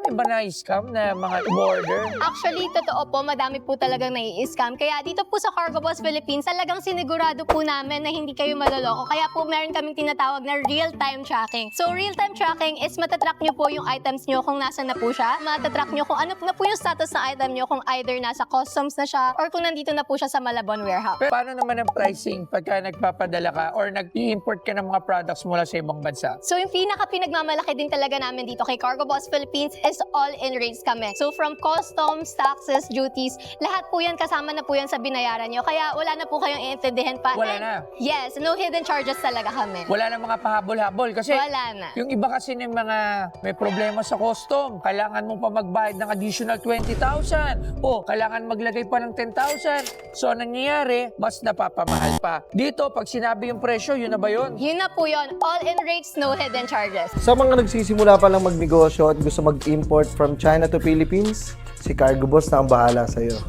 Marami ba na-scam na mga order? Actually, totoo po, madami po talagang nai-scam. Kaya dito po sa Cargo Boss Philippines, talagang sinigurado po namin na hindi kayo maloloko. Kaya po meron kaming tinatawag na real-time tracking. So, real-time tracking is matatrack nyo po yung items nyo kung nasa na po siya. Matatrack nyo kung ano na po yung status ng item nyo, kung either nasa customs na siya or kung nandito na po siya sa Malabon warehouse. Pero paano naman ang pricing pagka nagpapadala ka or nag-i-import ka ng mga products mula sa ibang bansa? So, yung pinaka-pinagmamalaki din talaga namin dito kay Cargo Boss Philippines is all-in rates kami. So, from customs, taxes, duties, lahat po yan kasama na po yan sa binayaran nyo. Kaya wala na po kayong iintindihin pa. Wala na. Yes, no hidden charges talaga kami. Wala na mga pahabol-habol kasi Wala na. yung iba kasi ng mga may problema sa custom, kailangan mong pa magbayad ng additional 20,000 o kailangan maglagay pa ng 10,000. So, anong nangyayari? Mas napapamahal pa. Dito, pag sinabi yung presyo, yun na ba yun? Yun na po yun. All-in rates, no hidden charges. Sa mga nagsisimula pa lang magnegosyo at gusto mag-import from China to Philippines, si Cargo Boss na ang bahala sa'yo.